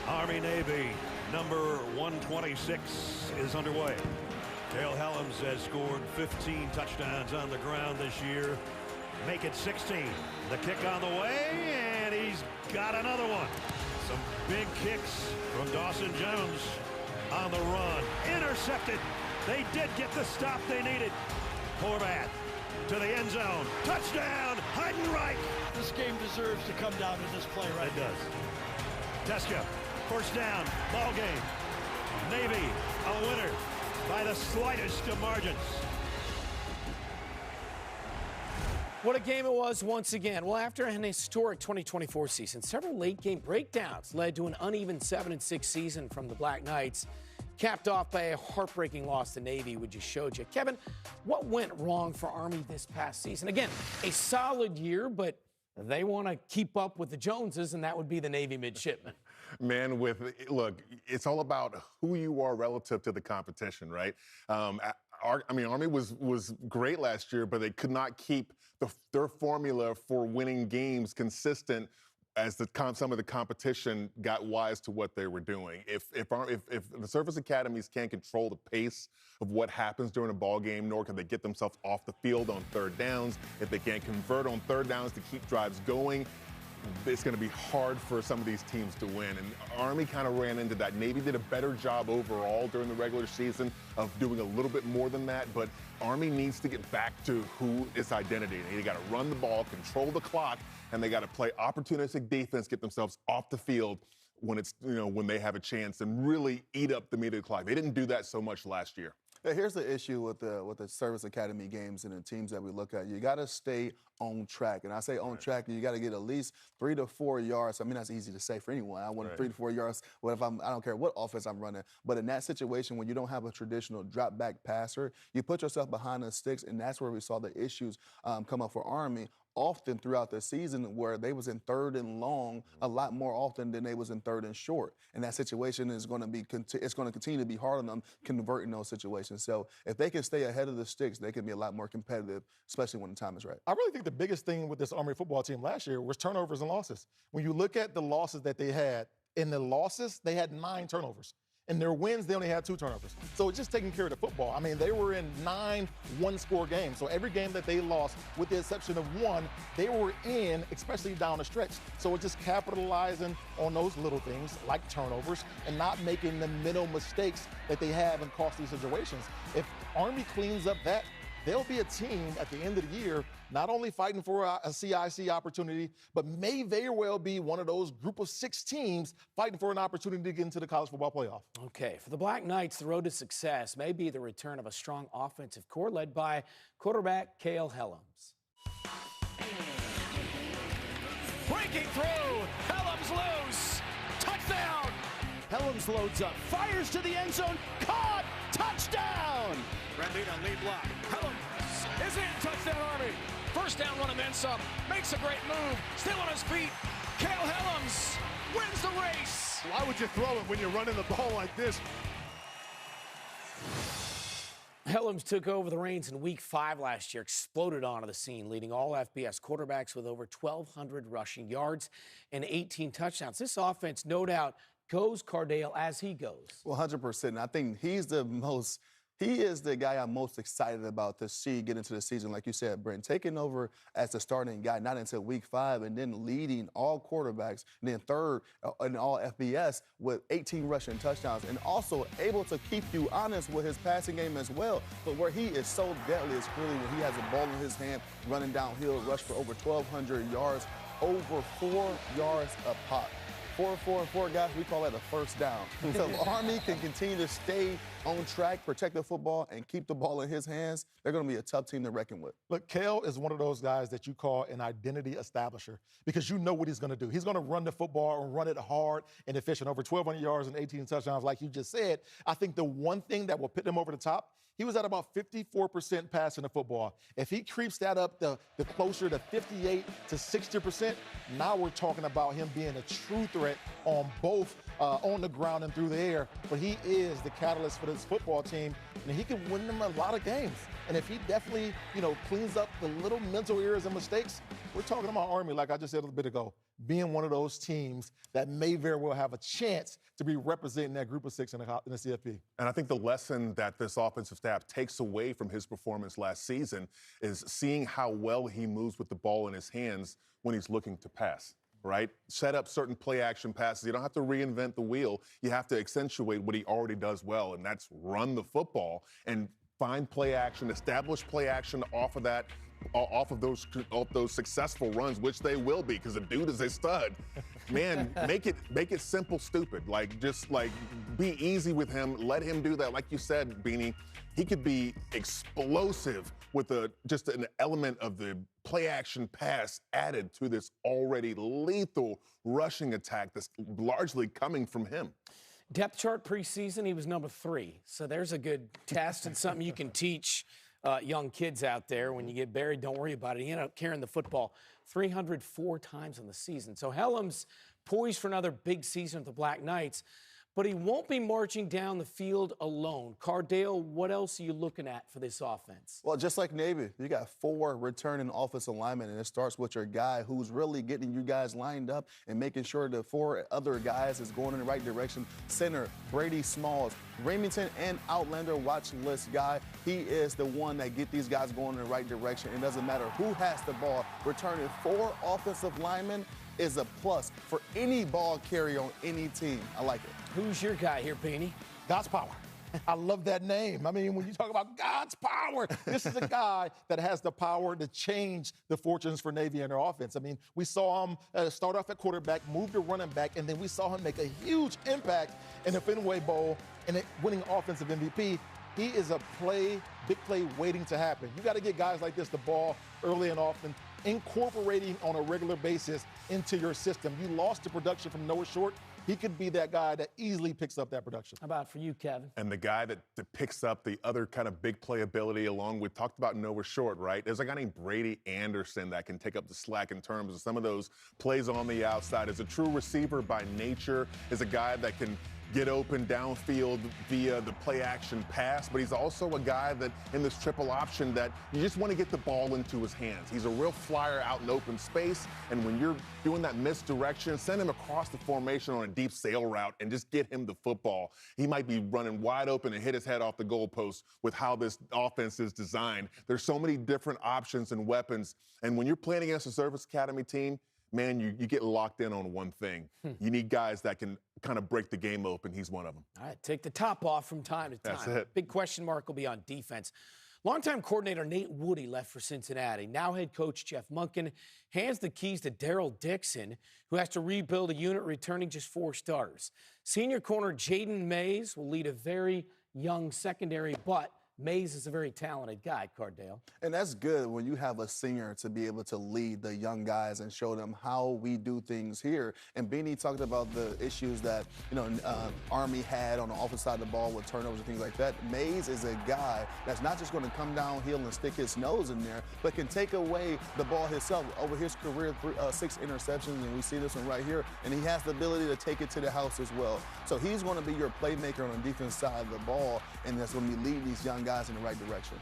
Army-Navy, number 126 is underway. Kale Helms has scored 15 touchdowns on the ground this year. Make it 16. The kick on the way, and he's got another one. Some big kicks from Dawson Jones on the run. Intercepted. They did get the stop they needed. Horvath to the end zone. Touchdown, Heidenreich. This game deserves to come down to this play right now. It does. Teska, first down, ball game. Navy, a winner by the slightest of margins. What a game it was once again. Well, after an historic 2024 season, several late-game breakdowns led to an uneven 7-6 season from the Black Knights, capped off by a heartbreaking loss to Navy, we just showed you. Kevin, what went wrong for Army this past season? Again, a solid year, but they want to keep up with the Joneses, and that would be the Navy midshipmen. Man, look, it's all about who you are relative to the competition, right? Army was great last year, but they could not keep their formula for winning games consistent as some of the competition got wise to what they were doing. If the service academies can't control the pace of what happens during a ball game, nor can they get themselves off the field on third downs, if they can't convert on third downs to keep drives going, it's going to be hard for some of these teams to win. And Army kind of ran into that. Navy did a better job overall during the regular season of doing a little bit more than that, but Army needs to get back to its identity. They got to run the ball, control the clock, and they got to play opportunistic defense, get themselves off the field when when they have a chance and really eat up the meat of the clock. They didn't do that so much last year. Yeah, here's the issue with the service academy games and the teams that we look at. You got to stay on track, and I say on track. You got to get at least 3 to 4 yards. I mean, that's easy to say for anyone. I want 3 to 4 yards. What if I don't care what offense I'm running. But in that situation, when you don't have a traditional drop back passer, you put yourself behind the sticks, and that's where we saw the issues come up for Army often throughout the season, where they was in third and long a lot more often than they was in third and short. And that situation is going to continue to be hard on them converting those situations. So if they can stay ahead of the sticks, they can be a lot more competitive, especially when the time is right. I really think the biggest thing with this Army football team last year was turnovers and losses. When you look at the losses that they had, in the losses, they had 9 turnovers. In their wins, they only had 2 turnovers. So it's just taking care of the football. I mean, they were in 9 one-score games. So every game that they lost, with the exception of 1, they were in, especially down the stretch. So it's just capitalizing on those little things like turnovers and not making the middle mistakes that they have in costly situations. If Army cleans up that, they'll be a team at the end of the year not only fighting for a CIC opportunity, but may very well be one of those group of 6 teams fighting for an opportunity to get into the college football playoff. Okay, for the Black Knights, the road to success may be the return of a strong offensive core led by quarterback Kale Helms. Breaking through, Helms loose, touchdown! Helms loads up, fires to the end zone, caught, touchdown! Randy on lead block, Helms is in, touchdown Army. First down, one and then some, makes a great move, still on his feet. Kale Helms wins the race. Why would you throw it when you're running the ball like this? Helms took over the reins in Week 5 last year, exploded onto the scene, leading all FBS quarterbacks with over 1,200 rushing yards and 18 touchdowns. This offense, no doubt, goes Cardale as he goes. Well, 100%. And I think he is the guy I'm most excited about to see get into the season. Like you said, Brent, taking over as the starting guy, not until Week 5, and then leading all quarterbacks, and then third in all FBS with 18 rushing touchdowns, and also able to keep you honest with his passing game as well. But where he is so deadly is clearly when he has a ball in his hand, running downhill, rush for over 1,200 yards, over 4 yards a pop. 4, 4, and 4 guys, we call that a first down. So if Army can continue to stay on track, protect the football, and keep the ball in his hands, they're going to be a tough team to reckon with. Look, Kale is one of those guys that you call an identity establisher because you know what he's going to do. He's going to run the football and run it hard and efficient, over 1,200 yards and 18 touchdowns, like you just said. I think the one thing that will put him over the top, he was at about 54% passing the football. If he creeps that up the closer to 58 to 60%, now we're talking about him being a true threat on both on the ground and through the air. But he is the catalyst for this football team. and he can win them a lot of games. And if he definitely, cleans up the little mental errors and mistakes, we're talking about Army, like I just said a little bit ago, being one of those teams that may very well have a chance to be representing that group of 6 in the CFP. And I think the lesson that this offensive staff takes away from his performance last season is seeing how well he moves with the ball in his hands when he's looking to pass. Right? Set up certain play action passes. You don't have to reinvent the wheel. You have to accentuate what he already does well, and that's run the football and find play action, establish play action off of those successful runs, which they will be, because the dude is a stud. Man, make it simple, stupid. Just be easy with him. Let him do that. Like you said, Beanie, he could be explosive with just an element of the play action pass added to this already lethal rushing attack that's largely coming from him. Depth chart preseason, he was number 3. So there's a good test and something you can teach young kids out there. When you get buried, don't worry about it. You end up carrying the football 304 times in the season. So Helms poised for another big season with the Black Knights, but he won't be marching down the field alone. Cardale, what else are you looking at for this offense? Well, just like Navy, you got 4 returning offensive linemen, and it starts with your guy who's really getting you guys lined up and making sure the 4 other guys is going in the right direction. Center, Brady Smalls, Remington and Outlander watch list guy. He is the one that get these guys going in the right direction. It doesn't matter who has the ball. Returning 4 offensive linemen is a plus for any ball carrier on any team. I like it. Who's your guy here, Beanie? God's power. I love that name. I mean, when you talk about God's power, this is a guy that has the power to change the fortunes for Navy and their offense. I mean, we saw him start off at quarterback, move to running back, and then we saw him make a huge impact in the Fenway Bowl and winning offensive MVP. He is a big play waiting to happen. You got to get guys like this the ball early and often, incorporating on a regular basis into your system. You lost the production from Noah Short. He could be that guy that easily picks up that production. How about for you, Kevin? And the guy that picks up the other kind of big play ability along with, talked about Noah Short, right? There's a guy named Brady Anderson that can take up the slack in terms of some of those plays on the outside. Is a true receiver by nature, is a guy that can get open downfield via the play action pass, but he's also a guy that in this triple option that you just want to get the ball into his hands. He's a real flyer out in open space, and when you're doing that misdirection, send him across the formation on a deep sail route and just get him the football. He might be running wide open and hit his head off the goalpost with how this offense is designed. There's so many different options and weapons, and when you're playing against a Service Academy team, man, you get locked in on one thing. You need guys that can kind of break the game open. He's one of them. All right, take the top off from time to time. That's it. Big question mark will be on defense. Longtime coordinator Nate Woody left for Cincinnati. Now head coach Jeff Monken hands the keys to Daryl Dixon, who has to rebuild a unit returning just 4 starters. Senior corner Jaden Mays will lead a very young secondary, but Mays is a very talented guy, Cardale. And that's good when you have a senior to be able to lead the young guys and show them how we do things here. And Beanie talked about the issues that, Army had on the offensive side of the ball with turnovers and things like that. Mays is a guy that's not just going to come downhill and stick his nose in there, but can take away the ball himself. Over his career, 6 interceptions, and we see this one right here. And he has the ability to take it to the house as well. So he's going to be your playmaker on the defense side of the ball, and that's going to be leading these young guys in the right direction.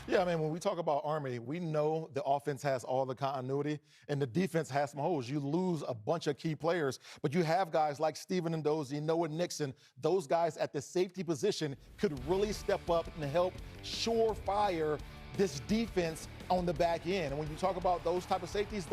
Yeah, I mean, when we talk about Army, we know the offense has all the continuity and the defense has some holes. You lose a bunch of key players, but you have guys like Steven Ndozi, Noah Nixon. Those guys at the safety position could really step up and help surefire this defense on the back end. And when you talk about those types of safeties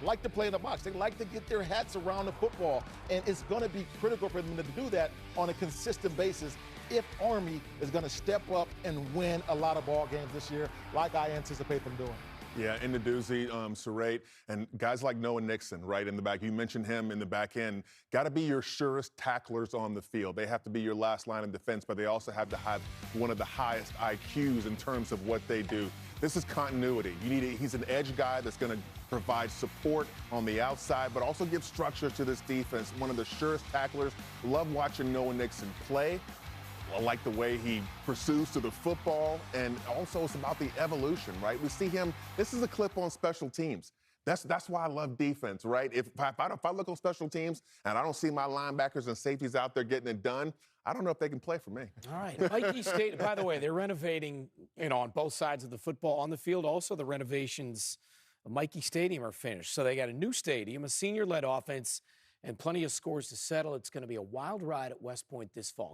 like to play in the box. They like to get their hats around the football. And it's going to be critical for them to do that on a consistent basis if Army is going to step up and win a lot of ball games this year, like I anticipate them doing. Yeah, Ndozi, Surratt, and guys like Noah Nixon, right in the back. You mentioned him in the back end. Got to be your surest tacklers on the field. They have to be your last line of defense, but they also have to have one of the highest IQs in terms of what they do. This is continuity. He's an edge guy that's going to provide support on the outside, but also give structure to this defense. One of the surest tacklers. Love watching Noah Nixon play. I like the way he pursues to the football, and also it's about the evolution, right? We see him, this is a clip on special teams. That's why I love defense, right? If I look on special teams and I don't see my linebackers and safeties out there getting it done, I don't know if they can play for me. All right. Mikey State, by the way, they're renovating, on both sides of the football on the field. Also, the renovations of Mikey Stadium are finished. So they got a new stadium, a senior-led offense, and plenty of scores to settle. It's going to be a wild ride at West Point this fall.